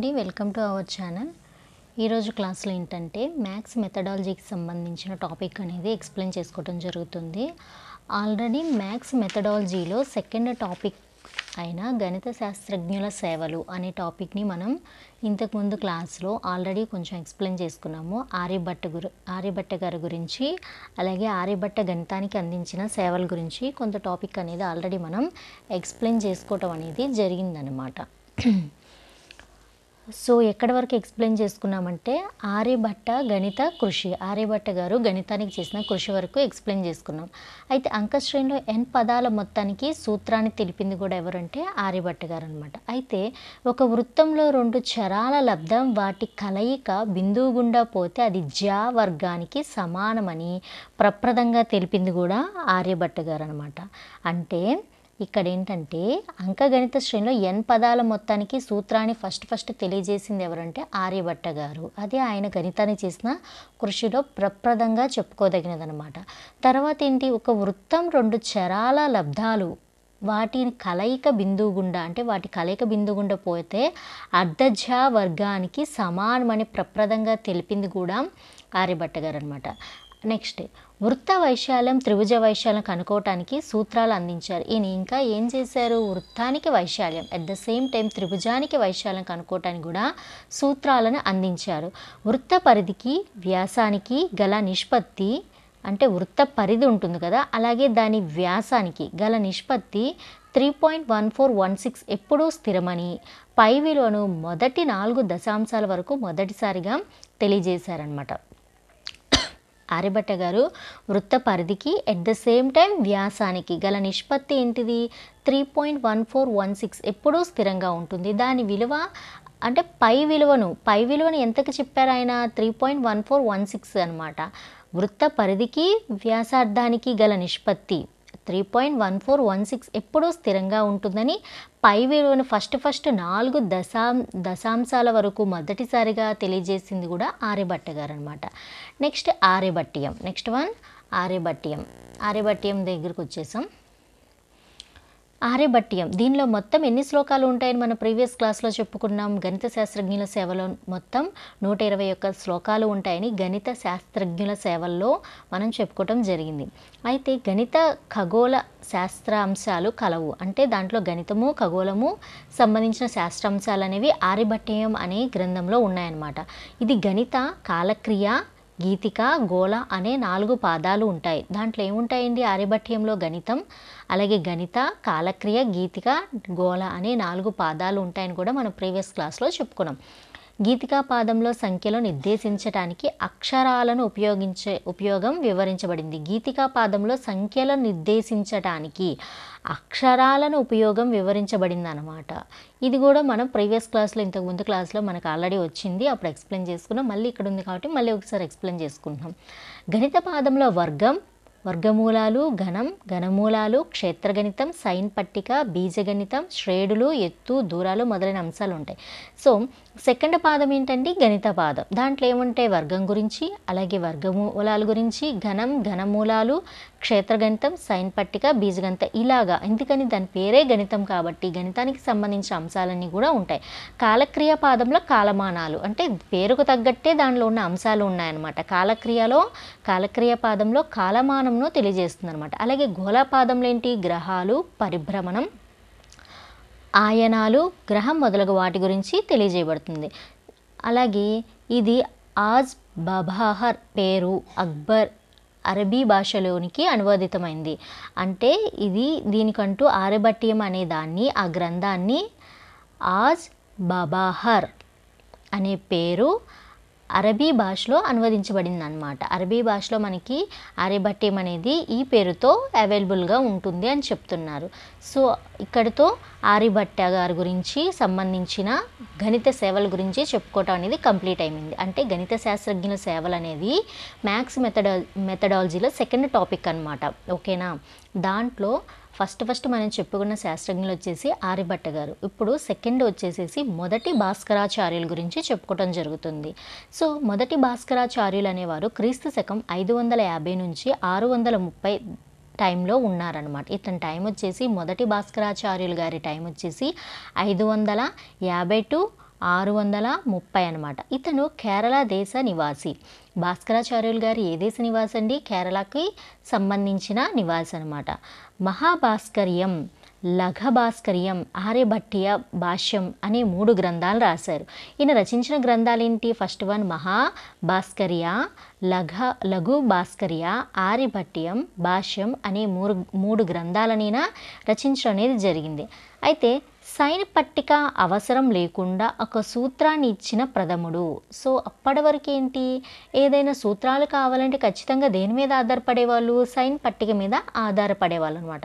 అండి, welcome to our channel. ఈరోజు క్లాస్లో ఏంటంటే మ్యాథ్స్ మెథడాలజీకి సంబంధించిన టాపిక్ అనేది ఎక్స్ప్లెయిన్ చేసుకోవడం జరుగుతుంది. ఆల్రెడీ మ్యాథ్స్ మెథడాలజీలో సెకండ్ టాపిక్ అయిన గణిత శాస్త్రజ్ఞుల సేవలు అనే టాపిక్ని మనం ఇంతకుముందు క్లాస్లో ఆల్రెడీ కొంచెం ఎక్స్ప్లెయిన్ చేసుకున్నాము. ఆర్యభట్ట గారి గురించి, అలాగే ఆర్యభట్ట గణితానికి అందించిన సేవల గురించి కొంత టాపిక్ అనేది ఆల్రెడీ మనం ఎక్స్ప్లెయిన్ చేసుకోవటం అనేది జరిగిందనమాట. సో ఎక్కడి వరకు ఎక్స్ప్లెయిన్ చేసుకున్నామంటే ఆర్యభట్ట గణిత కృషి, ఆర్యభట్ట గారు గణితానికి చేసిన కృషి వరకు ఎక్స్ప్లెయిన్ చేసుకున్నాం. అయితే అంకశ్రేణిలో n పదాల మొత్తానికి సూత్రాన్ని తెలిపింది కూడా ఎవరంటే ఆర్యభట్ట గారు అనమాట. అయితే ఒక వృత్తంలో రెండు చరాల లబ్ధం వాటి కలయిక బిందువు గుండా పోతే అది జ్యా వర్గానికి సమానమని ప్రప్రదంగా తెలిపింది కూడా ఆర్యభట్ట గారు అనమాట. అంటే ఇక్కడ ఏంటంటే అంకగణిత శ్రేణిలో n పదాల మొత్తానికి సూత్రాన్ని ఫస్ట్ తెలియజేసింది ఎవరంటే ఆర్యభట్ట గారు. అదే ఆయన గణితాన్ని చేసిన కృషిలో ప్రప్రదంగా చెప్పుకోదగినదనమాట. తర్వాత ఏంటి, ఒక వృత్తం రెండు చరాల లబ్ధాలు వాటిని కలయిక బిందువు గుండా, అంటే వాటి కలయిక బిందువు గుండా పోతే అర్ధజ్యా వర్గానికి సమానమని ప్రప్రదంగా తెలిపింది కూడా ఆర్యభట్ట గారు అనమాట. నెక్స్ట్, వృత్త వైశాల్యం త్రిభుజ వైశాల్యం కనుక్కోవటానికి సూత్రాలు అందించారు. ఈయన ఇంకా ఏం చేశారు, వృత్తానికి వైశాల్యం అట్ ద సేమ్ టైం త్రిభుజానికి వైశాల్యం కనుక్కోవటానికి కూడా సూత్రాలను అందించారు. వృత్త పరిధికి వ్యాసానికి గల నిష్పత్తి, అంటే వృత్త పరిధి ఉంటుంది కదా, అలాగే దాని వ్యాసానికి గల నిష్పత్తి 3.1416 ఎప్పుడూ స్థిరమని పై విలువను మొదటి 4 దశాంశాల వరకు మొదటిసారిగా తెలియజేశారనమాట. ఆర్యభట్ట గారు వృత్త పరిధికి అట్ ద సేమ్ టైం వ్యాసానికి గల నిష్పత్తి ఏంటిది 3.1416 ఎప్పుడూ స్థిరంగా ఉంటుంది. దాని విలువ అంటే పై విలువను ఎంతకు చెప్పారు ఆయన, 3.1416 అనమాట. వృత్త పరిధికి వ్యాసార్థానికి గల నిష్పత్తి 3.1416 ఎప్పుడూ స్థిరంగా ఉంటుందని పై విలువను ఫస్ట్ 4 దశాంశాల వరకు మొదటిసారిగా తెలియజేసింది కూడా ఆర్యభట్ట గారు అనమాట. Next Aryabhatiyam. Next one Aryabhatiyam దగ్గరికి వచ్చేసాం. ఆర్యభట్టీయం దీనిలో మొత్తం ఎన్ని శ్లోకాలు ఉంటాయని మన ప్రీవియస్ క్లాస్లో చెప్పుకున్నాం. గణిత శాస్త్రజ్ఞుల సేవలో మొత్తం 121 శ్లోకాలు ఉంటాయని గణిత శాస్త్రజ్ఞుల సేవల్లో మనం చెప్పుకోవటం జరిగింది. అయితే గణిత ఖగోళ శాస్త్రాంశాలు కలవు, అంటే దాంట్లో గణితము ఖగోళము సంబంధించిన శాస్త్రాంశాలు అనేవి ఆర్యభట్టీయం అనే గ్రంథంలో ఉన్నాయన్నమాట. ఇది గణిత కాలక్రియ గీతిక గోళ అనే 4 పాదాలు ఉంటాయి. దాంట్లో ఏముంటాయండి, ఆర్యభట్టీయంలో గణితం, అలాగే గణిత కాలక్రియ గీతిక గోళ అనే 4 పాదాలు ఉంటాయని కూడా మనం ప్రీవియస్ క్లాస్లో చెప్పుకున్నాం. గీతికా పాదంలో సంఖ్యలో నిర్దేశించడానికి అక్షరాలను ఉపయోగం వివరించబడింది. గీతికా పాదంలో సంఖ్యలను నిర్దేశించడానికి అక్షరాలను ఉపయోగం వివరించబడింది అనమాట. ఇది కూడా మనం ప్రీవియస్ క్లాస్లో ఇంతకుముందు క్లాస్లో మనకు ఆల్రెడీ వచ్చింది, అప్పుడు ఎక్స్ప్లెయిన్ చేసుకున్నాం. మళ్ళీ ఇక్కడ ఉంది కాబట్టి మళ్ళీ ఒకసారి ఎక్స్ప్లెయిన్ చేసుకుంటున్నాం. గణిత పాదంలో వర్గం, వర్గమూలాలు, ఘనమూలాలు, క్షేత్రగణితం, సైన్ పట్టిక, బీజగణితం, శ్రేణులు, ఎత్తు, దూరాలు మొదలైన అంశాలు ఉంటాయి. సో సెకండ్ పాదం ఏంటంటే గణిత పాదం. దాంట్లో ఏముంటాయి, వర్గం గురించి, అలాగే వర్గమూలాల గురించి, ఘనమూలాలు, క్షేత్రగణితం, సైన్ పట్టిక, బీజగణితం ఇలాగా. ఎందుకని దాని పేరే గణితం కాబట్టి గణితానికి సంబంధించిన అంశాలన్నీ కూడా ఉంటాయి. కాలక్రియ పాదంలో కాలమానాలు, అంటే పేరుకు తగ్గట్టే దానిలో ఉన్న అంశాలు ఉన్నాయన్నమాట. కాలక్రియ పాదంలో కాలమానంను తెలియజేస్తుంది అనమాట. అలాగే గోళపాదంలో ఏంటి, గ్రహాలు, పరిభ్రమణం, ఆయనాలు, గ్రహం మొదలగు వాటి గురించి తెలియజేయబడుతుంది. అలాగే ఇది ఆజ్ బబాహర్ పేరు అక్బర్ అరబీ భాషలోనికి అనువాదితమైంది. అంటే ఇది దీనికంటూ ఆర్యభట్టీయం అనే దాన్ని, ఆ గ్రంథాన్ని ఆజ్ బబాహర్ అనే పేరు అరబీ భాషలో అనువదించబడింది అనమాట. అరబీ భాషలో మనకి ఆర్యభట్టీయం అనేది ఈ పేరుతో అవైలబుల్గా ఉంటుంది అని చెప్తున్నారు. సో ఇక్కడితో ఆర్యభట్ట గారి గురించి సంబంధించిన గణిత సేవల గురించి చెప్పుకోవటం అనేది కంప్లీట్ అయింది. అంటే గణిత శాస్త్రజ్ఞుల సేవలు అనేది మ్యాథ్స్ మెథడాలజీలో సెకండ్ టాపిక్ అనమాట. ఓకేనా. దాంట్లో ఫస్ట్ మనం చెప్పుకున్న శాస్త్రజ్ఞులు వచ్చేసి ఆర్యభట్ట గారు. ఇప్పుడు సెకండ్ వచ్చేసేసి మొదటి భాస్కరాచార్యుల గురించి చెప్పుకోవటం జరుగుతుంది. సో మొదటి భాస్కరాచార్యులు అనేవారు క్రీస్తు శకం 550 నుంచి 630 టైంలో ఉన్నారనమాట. ఇతని టైం వచ్చేసి మొదటి భాస్కరాచార్యులు గారి టైం వచ్చేసి 550 to 630 అనమాట. ఇతను కేరళ దేశ నివాసి. భాస్కరాచార్యులు గారు ఏ దేశ నివాసి అండి? కేరళకి సంబంధించిన నివాసి అనమాట. మహాభాస్కర్యం, లఘభాస్కర్యం, ఆర్యభట్టీయ భాష్యం అనే 3 గ్రంథాలు రాశారు. ఈయన రచించిన గ్రంథాలు ఏంటి? ఫస్ట్ వన్ మహాభాస్కర్య, లఘు భాస్కర్య, ఆర్యభట్టీయం, భాష్యం అనే 3 గ్రంథాలని ఈయన రచించడం అనేది జరిగింది. అయితే సైన్ పట్టిక అవసరం లేకుండా ఒక సూత్రాన్ని ఇచ్చిన ప్రథముడు. సో అప్పటి వరకు ఏంటి, ఏదైనా సూత్రాలు కావాలంటే ఖచ్చితంగా దేని మీద ఆధారపడేవాళ్ళు? సైన్ పట్టిక మీద ఆధారపడేవాళ్ళు అనమాట.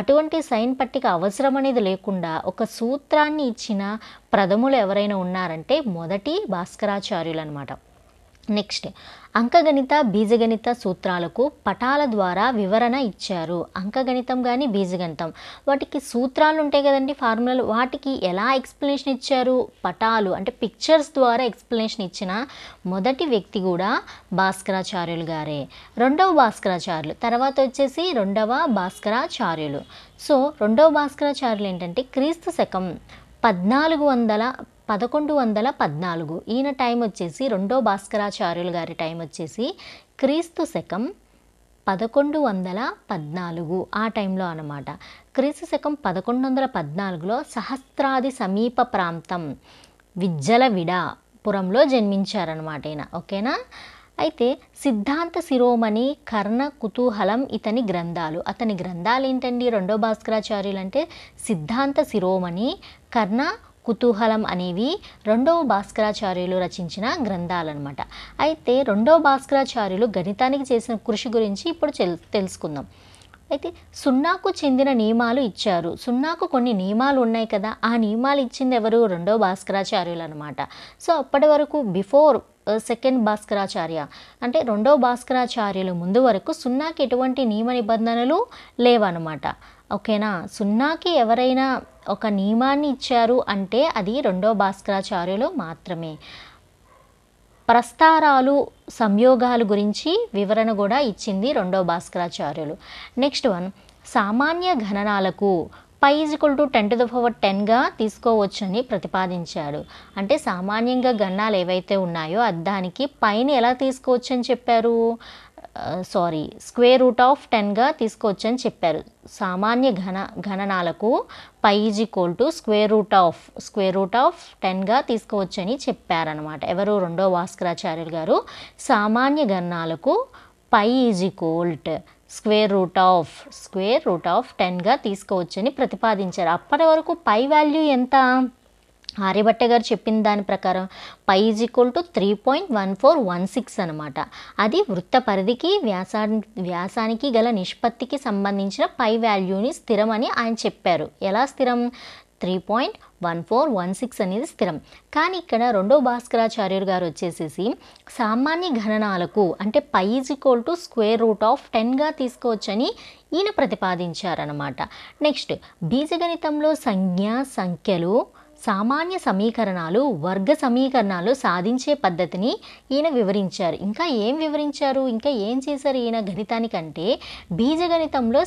అటువంటి సైన్ పట్టిక అవసరం అనేది లేకుండా ఒక సూత్రాన్ని ఇచ్చిన ప్రథములు ఎవరైనా ఉన్నారంటే మొదటి భాస్కరాచార్యులు అనమాట. నెక్స్ట్, అంకగణిత బీజగణిత సూత్రాలకు పటాల ద్వారా వివరణ ఇచ్చారు. అంకగణితం కానీ బీజగణితం వాటికి సూత్రాలు ఉంటాయి కదండి, ఫార్ములాలు, వాటికి ఎలా ఎక్స్ప్లెనేషన్ ఇచ్చారు? పటాలు అంటే పిక్చర్స్ ద్వారా ఎక్స్ప్లెనేషన్ ఇచ్చిన మొదటి వ్యక్తి కూడా భాస్కరాచార్యులు గారే. రెండవ భాస్కరాచార్యులు తర్వాత వచ్చేసి రెండవ భాస్కరాచార్యులు. సో రెండవ భాస్కరాచార్యులు ఏంటంటే క్రీస్తు శకం 1114. ఈయన టైం వచ్చేసి రెండో భాస్కరాచార్యులు గారి టైం వచ్చేసి క్రీస్తు శకం 1114 ఆ టైంలో అనమాట. క్రీస్తు శకం 1114లో సహస్రాది సమీప ప్రాంతం విజ్జలవిడాపురంలో జన్మించారనమాట ఈయన. ఓకేనా? అయితే సిద్ధాంత శిరోమణి, కర్ణ కుతూహలం ఇతని గ్రంథాలు. అతని గ్రంథాలు ఏంటండి? రెండో భాస్కరాచార్యులు అంటే సిద్ధాంత శిరోమణి, కర్ణ కుతూహలం అనేవి రెండవ భాస్కరాచార్యులు రచించిన గ్రంథాలన్నమాట. అయితే రెండవ భాస్కరాచార్యులు గణితానికి చేసిన కృషి గురించి ఇప్పుడు తెలుసుకుందాం. అయితే సున్నాకు చెందిన నియమాలు ఇచ్చారు. సున్నాకు కొన్ని నియమాలు ఉన్నాయి కదా, ఆ నియమాలు ఇచ్చింది ఎవరు? రెండవ భాస్కరాచార్యులు అనమాట. సో అప్పటి వరకు బిఫోర్ సెకండ్ భాస్కరాచార్య అంటే రెండవ భాస్కరాచార్యులు ముందు వరకు సున్నాకి ఎటువంటి నియమ నిబంధనలు లేవన్నమాట. ఓకేనా? సున్నాకి ఎవరైనా ఒక నియమాన్ని ఇచ్చారు అంటే అది రెండవ భాస్కరాచార్యులు మాత్రమే. ప్రస్తారాలు, సంయోగాలు గురించి వివరణ కూడా ఇచ్చింది రెండవ భాస్కరాచార్యులు. నెక్స్ట్ వన్, సామాన్య గణనాలకు పై = 10⁻10గా తీసుకోవచ్చని ప్రతిపాదించాడు. అంటే సామాన్యంగా గణనాలు ఏవైతే ఉన్నాయో దానికి పైని ఎలా తీసుకోవచ్చు అని చెప్పారు? √10గా తీసుకోవచ్చని చెప్పారు. సామాన్య గణనాలకు పై √10గా తీసుకోవచ్చని చెప్పారనమాట. ఎవరు? రెండో భాస్కరాచార్యులు గారు సామాన్య గణనాలకు పై √10గా తీసుకోవచ్చని ప్రతిపాదించారు. అప్పటి వరకు పై వాల్యూ ఎంత? ఆర్యభట్ట గారు చెప్పిన దాని ప్రకారం పై = 3.1416 అనమాట. అది వృత్త పరిధికి వ్యాసానికి గల నిష్పత్తికి సంబంధించిన పై వాల్యూని స్థిరం అని ఆయన చెప్పారు. ఎలా స్థిరం? 3.1416 అనేది స్థిరం. కానీ ఇక్కడ రెండో భాస్కరాచార్యులు గారు వచ్చేసేసి సామాన్య గణనాలకు అంటే పై √10గా తీసుకోవచ్చని ఈయన ప్రతిపాదించారనమాట. నెక్స్ట్, బీజగణితంలో సంజ్ఞ, సంఖ్యలు, సామాన్య సమీకరణాలు, వర్గ సమీకరణాలు సాధించే పద్ధతిని ఈయన వివరించారు. ఇంకా ఏం వివరించారు? ఇంకా ఏం చేశారు ఈయన గణితానికంటే? బీజగణితంలో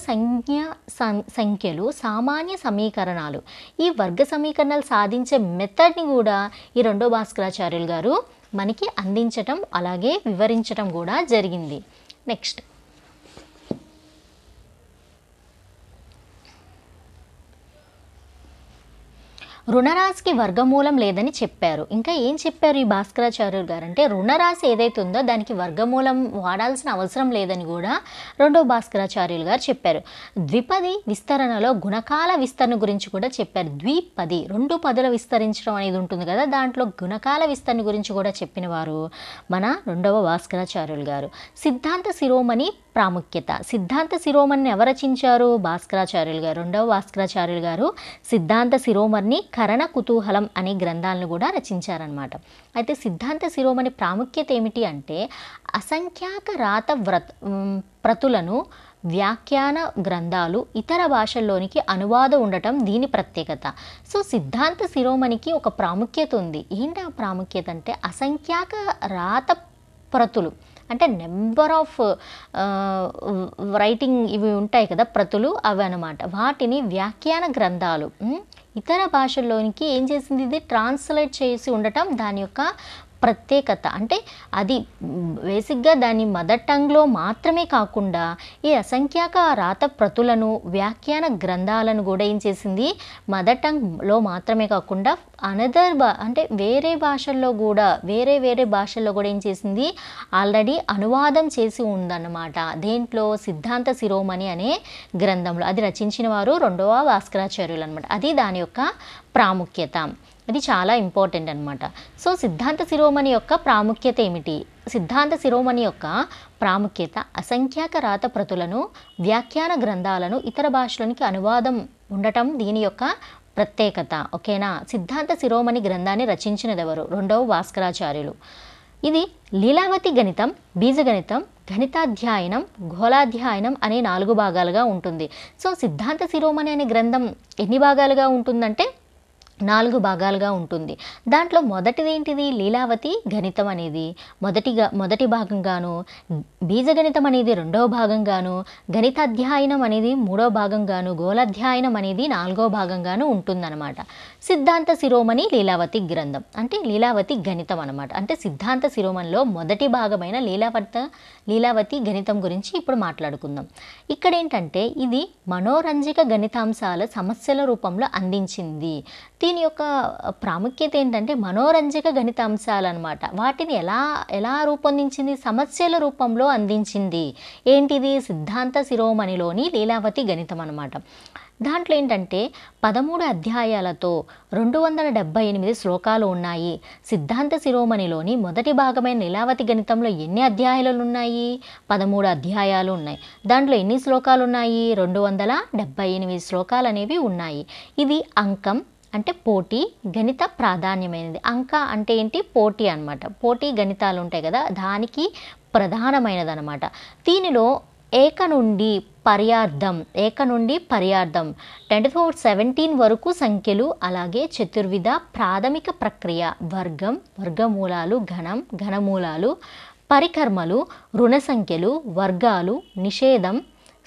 సంఖ్యలు, సామాన్య సమీకరణాలు, ఈ వర్గ సమీకరణాలు సాధించే మెథడ్ని కూడా ఈ రెండో భాస్కరాచార్యులు గారు మనకి అందించటం అలాగే వివరించటం కూడా జరిగింది. నెక్స్ట్, రుణరాశికి వర్గమూలం లేదని చెప్పారు. ఇంకా ఏం చెప్పారు ఈ భాస్కరాచార్యులు గారు అంటే రుణరాశి ఏదైతే ఉందో దానికి వర్గమూలం వాడాల్సిన అవసరం లేదని కూడా రెండో భాస్కరాచార్యులు గారు చెప్పారు. ద్విపది విస్తరణలో గుణకాల విస్తరణ గురించి కూడా చెప్పారు. ద్విపది 2 పదుల విస్తరించడం అనేది ఉంటుంది కదా, దాంట్లో గుణకాల విస్తరణ గురించి కూడా చెప్పిన వారు మన రెండవ భాస్కరాచార్యులు గారు. సిద్ధాంత శిరోమణి ప్రాముఖ్యత. సిద్ధాంత శిరోమణిని ఎవరు రచించారు? భాస్కరాచార్యులు గారు. రెండవ భాస్కరాచార్యులు గారు సిద్ధాంత శిరోమణి, కరణ కుతూహలం అనే గ్రంథాలను కూడా రచించారనమాట. అయితే సిద్ధాంత శిరోమణి ప్రాముఖ్యత ఏమిటి అంటే అసంఖ్యాక రాత ప్రతులను, వ్యాఖ్యాన గ్రంథాలు ఇతర భాషల్లోనికి అనువాదం ఉండటం దీని ప్రత్యేకత. సో సిద్ధాంత శిరోమణికి ఒక ప్రాముఖ్యత ఉంది. ఏంటి ఆ ప్రాముఖ్యత అంటే అసంఖ్యాక రాత ప్రతులు అంటే నెంబర్ ఆఫ్ రైటింగ్ ఇవి ఉంటాయి కదా, ప్రతులు అవి అనమాట. వాటిని వ్యాఖ్యాన గ్రంథాలు ఇతర భాషల్లోనికి ఏం చేసింది, ఇది ట్రాన్స్లేట్ చేసి ఉండటం దాని యొక్క ప్రత్యేకత. అంటే అది బేసిక్గా దాని మదర్ టంగ్లో మాత్రమే కాకుండా ఈ అసంఖ్యాక రాత ప్రతులను వ్యాఖ్యాన గ్రంథాలను కూడా ఏం చేసింది, మదర్ టంగ్లో మాత్రమే కాకుండా అనదర్ అంటే వేరే భాషల్లో కూడా వేరే భాషల్లో కూడా ఏం చేసింది, ఆల్రెడీ అనువాదం చేసి ఉందన్నమాట. దేంట్లో, సిద్ధాంత శిరోమణి అనే గ్రంథంలో. అది రచించిన వారు 2వ భాస్కరాచార్యులు అనమాట. అది దాని యొక్క ప్రాముఖ్యత. ఇది చాలా ఇంపార్టెంట్ అనమాట. సో సిద్ధాంత శిరోమణి యొక్క ప్రాముఖ్యత ఏమిటి? సిద్ధాంత శిరోమణి యొక్క ప్రాముఖ్యత అసంఖ్యాక రాత ప్రతులను వ్యాఖ్యాన గ్రంథాలను ఇతర భాషలోనికి అనువాదం ఉండటం దీని యొక్క ప్రత్యేకత. ఓకేనా. సిద్ధాంత శిరోమణి గ్రంథాన్ని రచించినది ఎవరు? 2వ భాస్కరాచార్యులు. ఇది లీలావతి గణితం, బీజగణితం, గణితాధ్యాయనం, గోళాధ్యాయనం అనే 4 భాగాలుగా ఉంటుంది. సో సిద్ధాంత శిరోమణి అనే గ్రంథం ఎన్ని భాగాలుగా ఉంటుందంటే 4 భాగాలుగా ఉంటుంది. దాంట్లో మొదటిది ఏంటిది, లీలావతి గణితం అనేది మొదటి భాగంగాను, బీజగణితం అనేది 2వ భాగంగాను, గణితాధ్యాయనం అనేది 3వ భాగంగాను, గోళాధ్యాయనం అనేది 4వ భాగంగాను ఉంటుందన్నమాట. సిద్ధాంత శిరోమణి లీలావతి గ్రంథం అంటే లీలావతి గణితం అనమాట. అంటే సిద్ధాంత శిరోమణిలో మొదటి భాగమైన లీలావతి గణితం గురించి ఇప్పుడు మాట్లాడుకుందాం. ఇక్కడ ఏంటంటే ఇది మనోరంజక గణితాంశాల సమస్యల రూపంలో అందించింది. దీని యొక్క ప్రాముఖ్యత ఏంటంటే మనోరంజక గణితాంశాలు అనమాట. వాటిని ఎలా రూపొందించింది, సమస్యల రూపంలో అందించింది. ఏంటిది, సిద్ధాంత శిరోమణిలోని లీలావతి గణితం అనమాట. దాంట్లో ఏంటంటే 13 అధ్యాయాలతో 278 శ్లోకాలు ఉన్నాయి. సిద్ధాంత శిరోమణిలోని మొదటి భాగమైన లీలావతి గణితంలో ఎన్ని అధ్యాయాలు ఉన్నాయి? 13 అధ్యాయాలు ఉన్నాయి. దాంట్లో ఎన్ని శ్లోకాలు ఉన్నాయి? 278 శ్లోకాలు అనేవి ఉన్నాయి. ఇది అంకం అంటే పోటీ, గణిత ప్రాధాన్యమైనది. అంక అంటే ఏంటి, పోటీ అనమాట. పోటీ గణితాలు ఉంటాయి కదా, దానికి ప్రధానమైనది అనమాట. దీనిలో ఏక నుండి పర్యార్థం 10 వరకు సంఖ్యలు, అలాగే చతుర్విధ ప్రాథమిక ప్రక్రియ, వర్గం, వర్గమూలాలు, ఘనమూలాలు, పరికర్మలు, రుణ సంఖ్యలు, వర్గాలు, నిషేధం,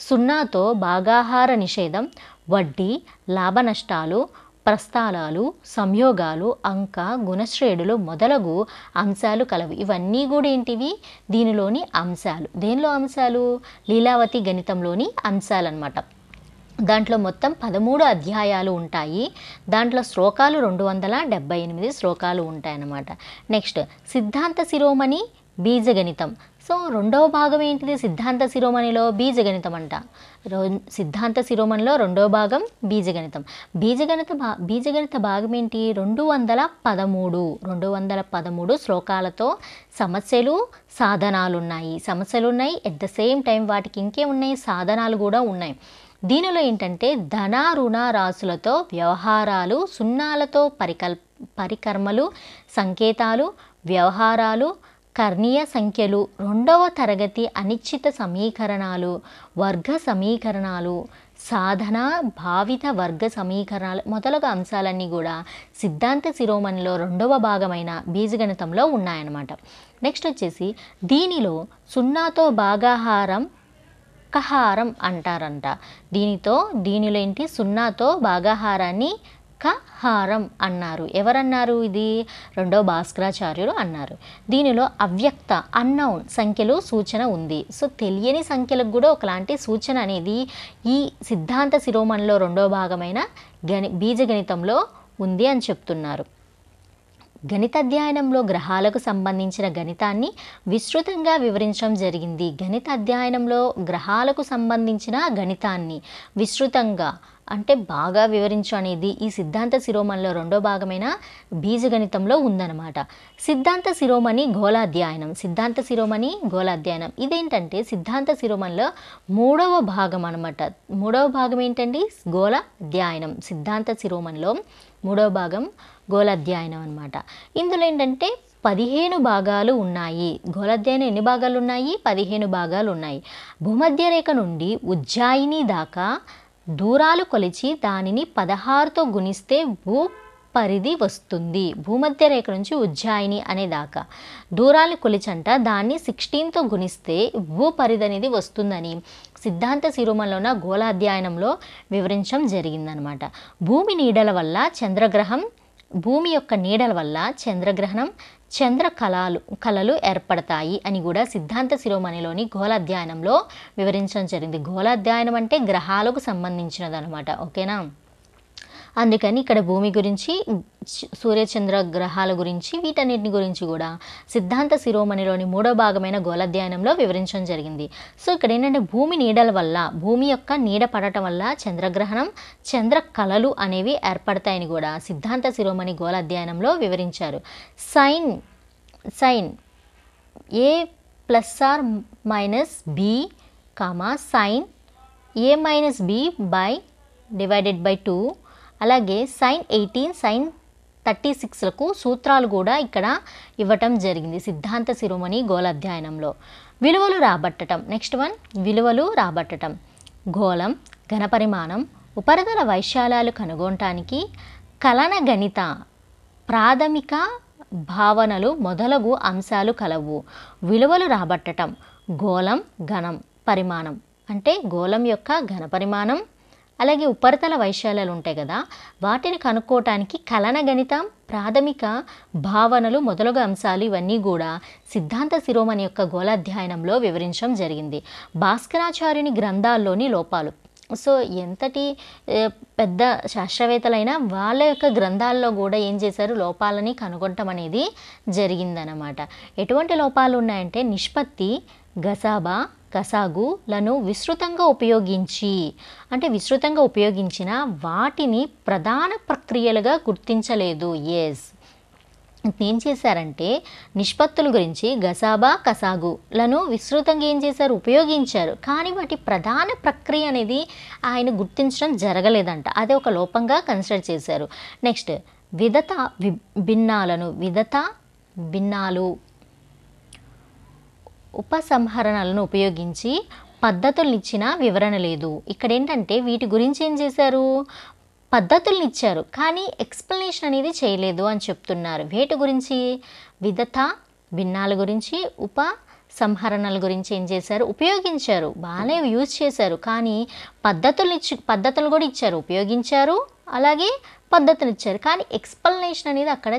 సున్నాతో భాగాహార నిషేధం, వడ్డీ, లాభ నష్టాలు, ప్రస్థానాలు, సంయోగాలు, అంక, గుణశ్రేణులు మొదలగు అంశాలు కలవు. ఇవన్నీ కూడా ఏంటివి, దీనిలోని అంశాలు. దేనిలో అంశాలు? లీలావతి గణితంలోని అంశాలు అన్నమాట. దాంట్లో మొత్తం 13 అధ్యాయాలు ఉంటాయి. దాంట్లో శ్లోకాలు 278 శ్లోకాలు ఉంటాయన్నమాట. నెక్స్ట్ సిద్ధాంత శిరోమణి బీజగణితం. సో 2వ భాగం ఏంటిది, సిద్ధాంత శిరోమణిలో బీజగణితం అంట. సిద్ధాంత శిరోమణిలో 2వ భాగం బీజగణితం. బీజగణిత భాగం ఏంటి, 213 శ్లోకాలతో సమస్యలు, సాధనాలు ఉన్నాయి. ఎట్ ద సేమ్ టైం వాటికి ఇంకేమున్నాయి, సాధనాలు కూడా ఉన్నాయి. దీనిలో ఏంటంటే ధన రుణ రాశులతో వ్యవహారాలు, సున్నాలతో పరికర్మలు, సంకేతాలు, వ్యవహారాలు, కర్ణీయ సంఖ్యలు, 2వ తరగతి అనిశ్చిత సమీకరణాలు, వర్గ సమీకరణాలు, సాధన భావిత వర్గ సమీకరణాలు మొదలగు అంశాలన్నీ కూడా సిద్ధాంత శిరోమణిలో 2వ భాగమైన బీజగణితంలో ఉన్నాయన్నమాట. నెక్స్ట్ వచ్చేసి దీనిలో సున్నాతో భాగాహారం కహారం అంటారంట. దీనిలో ఏంటి, సున్నాతో భాగాహారాన్ని కహారం అన్నారు. ఎవరన్నారు? ఇది 2వ భాస్కరాచార్యులు అన్నారు. దీనిలో అవ్యక్త అన్నౌన్ సంఖ్యలు సూచన ఉంది. సో తెలియని సంఖ్యలకు కూడా ఒకలాంటి సూచన అనేది ఈ సిద్ధాంత శిరోమణిలో 2వ భాగమైన బీజగణితంలో ఉంది అని చెప్తున్నారు. గణితాధ్యాయనంలో గ్రహాలకు సంబంధించిన గణితాన్ని విస్తృతంగా వివరించడం జరిగింది. గణిత అధ్యయనంలో గ్రహాలకు సంబంధించిన గణితాన్ని విస్తృతంగా అంటే బాగా వివరించు అనేది ఈ సిద్ధాంత శిరోమణిలో 2వ భాగమైన బీజగణితంలో ఉందన్నమాట. సిద్ధాంత శిరోమణి గోళాధ్యాయనం ఇదేంటంటే సిద్ధాంత శిరోమణిలో 3వ భాగం అనమాట. 3వ భాగం ఏంటండి, గోళాధ్యాయనం. సిద్ధాంత శిరోమణిలో 3వ భాగం గోళాధ్యాయనం అనమాట. ఇందులో ఏంటంటే 15 భాగాలు ఉన్నాయి. గోళాధ్యాయనం ఎన్ని భాగాలు ఉన్నాయి? 15 భాగాలు ఉన్నాయి. భూమధ్య రేఖ నుండి ఉజ్జాయిని దాకా దూరాలు కొలిచి దానిని 16తో గుణిస్తే పరిధి వస్తుంది. భూమధ్య రేఖ నుంచి ఉజ్జాయిని అనే దాకా దూరాన్ని కొలిచంట దాన్ని 16తో గుణిస్తే భూ పరిధి అనేది వస్తుందని సిద్ధాంత శిరోమణిలోన గోళాధ్యయనంలో వివరించడం జరిగిందనమాట. భూమి నీడల వల్ల చంద్రగ్రహం భూమి యొక్క నీడల వల్ల చంద్రగ్రహణం చంద్ర కళలు ఏర్పడతాయి అని కూడా సిద్ధాంత శిరోమణిలోని గోళాధ్యయనంలో వివరించడం జరిగింది. గోళాధ్యయనం అంటే గ్రహాలకు సంబంధించినది అనమాట. ఓకేనా? అందుకని ఇక్కడ భూమి గురించి, సూర్యచంద్ర గ్రహాల గురించి, వీటన్నిటిని గురించి కూడా సిద్ధాంత శిరోమణిలోని 3వ భాగమైన గోళాధ్యయనంలో వివరించడం జరిగింది. సో ఇక్కడ ఏంటంటే భూమి నీడల వల్ల, భూమి యొక్క నీడ పడటం వల్ల చంద్రగ్రహణం చంద్ర కళలు అనేవి ఏర్పడతాయని కూడా సిద్ధాంత శిరోమణి గోళాధ్యయనంలో వివరించారు. Sine A plus or minus B sine A minus B divided by 2, అలాగే సైన్ 18 సైన్ 36లకు సూత్రాలు కూడా ఇక్కడ ఇవ్వటం జరిగింది సిద్ధాంత శిరోమణి గోళాధ్యయనంలో. విలువలు రాబట్టడం. నెక్స్ట్ వన్, విలువలు రాబట్టడం. గోళం ఘనపరిమాణం ఉపరితల వైశాల్యాలు కనుగొనటానికి కలన గణిత ప్రాథమిక భావనలు మొదలగు అంశాలు కలవు. విలువలు రాబట్టడం. గోళం ఘనం పరిమాణం అంటే గోళం యొక్క ఘనపరిమాణం, అలాగే ఉపరితల వైశాల్యాలు ఉంటాయి కదా, వాటిని కనుక్కోవటానికి కలన గణితం ప్రాథమిక భావనలు మొదలగు అంశాలు ఇవన్నీ కూడా సిద్ధాంత శిరోమణి యొక్క గోళాధ్యయనంలో వివరించడం జరిగింది. భాస్కరాచార్యుని గ్రంథాల్లోని లోపాలు. సో ఎంతటి పెద్ద శాస్త్రవేత్తలైనా వాళ్ళ యొక్క గ్రంథాల్లో కూడా ఏం చేశారు, లోపాలని కనుగొనటం అనేది జరిగిందనమాట. ఎటువంటి లోపాలు ఉన్నాయంటే నిష్పత్తి, గసాబా, కసాగులను విస్తృతంగా ఉపయోగించిన వాటిని ప్రధాన ప్రక్రియలుగా గుర్తించలేదు. ఏం చేశారంటే నిష్పత్తుల గురించి గసాబా, కసాగులను విస్తృతంగా ఏం చేశారు, ఉపయోగించారు. కానీ వాటి ప్రధాన ప్రక్రియ అనేది ఆయన గుర్తించడం జరగలేదంట. అదే ఒక లోపంగా కన్సిడర్ చేశారు. నెక్స్ట్ విదత భిన్నాలు ఉపసంహరణలను ఉపయోగించి పద్ధతులను ఇచ్చిన వివరణ లేదు. ఇక్కడ ఏంటంటే వీటి గురించి ఏం చేశారు, పద్ధతులను ఇచ్చారు కానీ ఎక్స్ప్లెనేషన్ అనేది చేయలేదు అని చెప్తున్నారు. వేటి గురించి, విదత భిన్నాల గురించి, ఉపసంహరణల గురించి ఏం చేశారు, ఉపయోగించారు, బాగానే యూజ్ చేశారు. కానీ పద్ధతులు కూడా ఇచ్చారు, ఉపయోగించారు, అలాగే పద్ధతులు ఇచ్చారు. కానీ ఎక్స్ప్లెనేషన్ అనేది అక్కడ